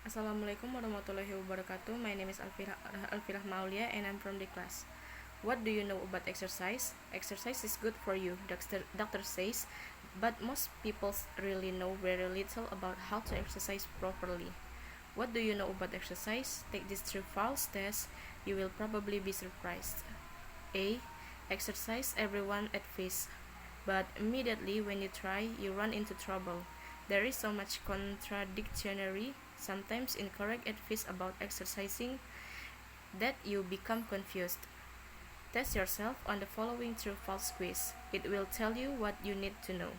Assalamualaikum warahmatullahi wabarakatuh. My name is Alfi Rahma Aulia and I'm from the class. What do you know about exercise? Exercise is good for you, doctor says, but most people really know very little about how to exercise properly. What do you know about exercise? Take this true false test. You will probably be surprised. A. Exercise everyone at first, but immediately when you try, you run into trouble. There is so much contradictory, sometimes incorrect advice about exercising that you become confused. Test yourself on the following true-false quiz. It will tell you what you need to know.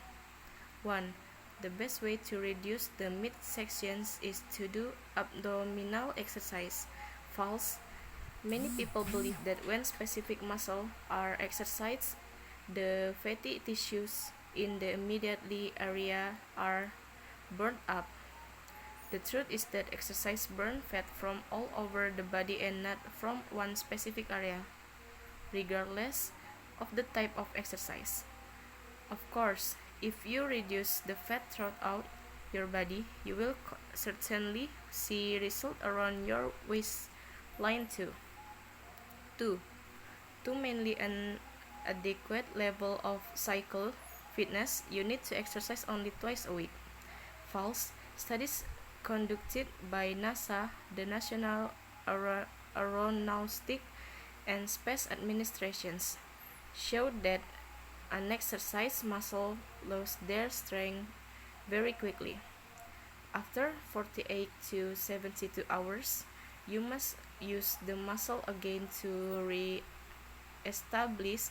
1. The best way to reduce the midsections is to do abdominal exercise. False. Many people believe that when specific muscles are exercised, the fatty tissues in the immediately area are burned up. The truth is that exercise burns fat from all over the body and not from one specific area, regardless of the type of exercise. Of course, if you reduce the fat throughout your body, you will certainly see results around your waistline too. 2. To maintain an adequate level of physical fitness, you need to exercise only twice a week. False. Studies conducted by NASA, the National Aeronautic and Space Administrations, showed that unexercised muscles lose their strength very quickly. After 48 to 72 hours, you must use the muscle again to re-establish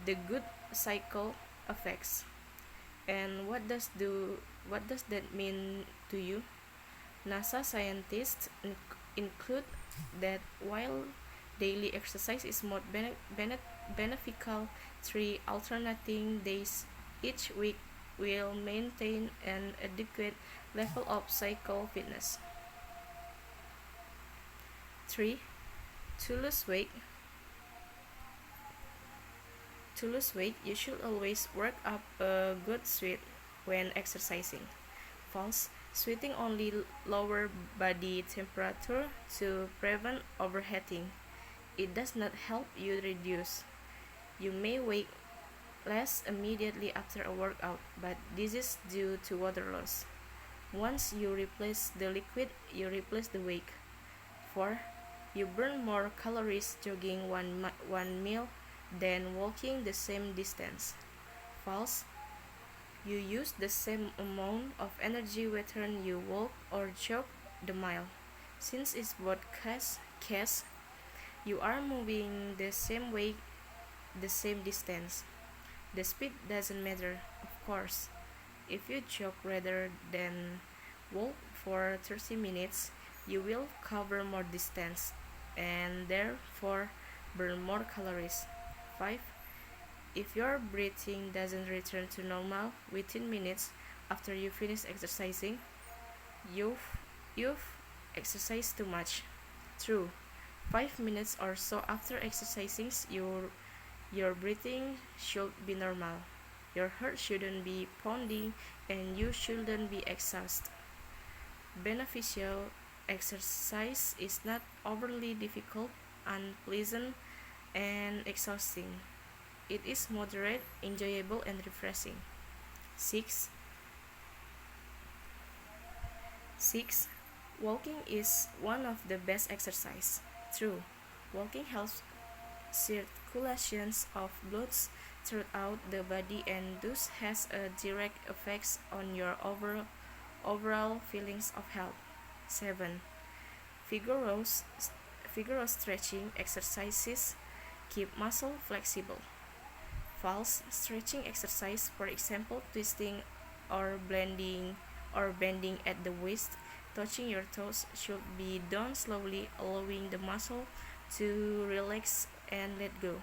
the good cycle effects. And what does that mean to you? NASA scientists include that while daily exercise is more beneficial, 3 alternating days each week will maintain an adequate level of physical fitness. 3. To lose weight, you should always work up a good sweat when exercising. False. Sweating only lower body temperature to prevent overheating. It does not help you reduce. You may weigh less immediately after a workout, but this is due to water loss. Once you replace the liquid, you replace the weight. 4. You burn more calories jogging one mile than walking the same distance. False. You use the same amount of energy whether you walk or jog the mile. Since it's both case, you are moving the same way, the same distance. The speed doesn't matter, of course. If you jog rather than walk for 30 minutes, you will cover more distance and therefore burn more calories. 5. If your breathing doesn't return to normal within minutes after you finish exercising, you've exercised too much. True. 5 minutes or so after exercising, your breathing should be normal. Your heart shouldn't be pounding and you shouldn't be exhausted. Beneficial exercise is not overly difficult, unpleasant, and exhausting. It is moderate, enjoyable, and refreshing. 6. Walking is one of the best exercise. True. Walking helps circulations of blood throughout the body and thus has a direct effect on your overall feelings of health. 7. Vigorous stretching exercises keep muscle flexible. False. Stretching exercise, for example twisting or bending at the waist, touching your toes, should be done slowly, allowing the muscle to relax and let go.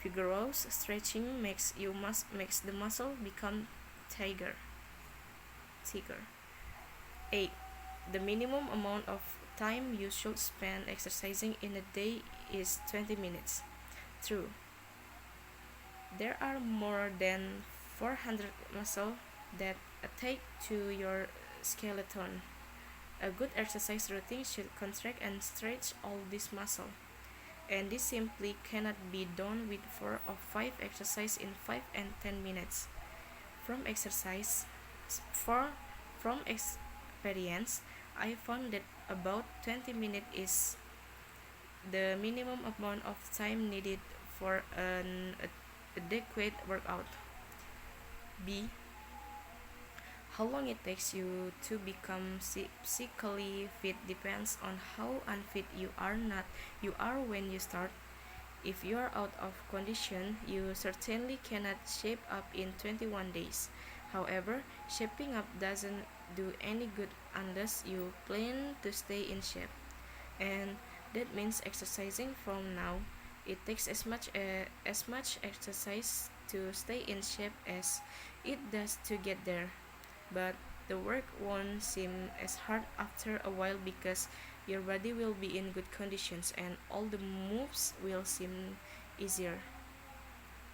Vigorous stretching makes the muscle become thicker. 8. The minimum amount of time you should spend exercising in a day is 20 minutes. True. There are more than 400 muscles that attach to your skeleton. A good exercise routine should contract and stretch all this muscle, and this simply cannot be done with 4 or 5 exercise in 5 and 10 minutes. From exercise for from experience, I found that about 20 minutes is the minimum amount of time needed for an adequate workout. B. How long it takes you to become physically fit depends on how unfit you are when you start. If you are out of condition, you certainly cannot shape up in 21 days. However, shaping up doesn't do any good unless you plan to stay in shape. And that means exercising from now. It takes as much exercise to stay in shape as it does to get there. But the work won't seem as hard after a while because your body will be in good conditions and all the moves will seem easier.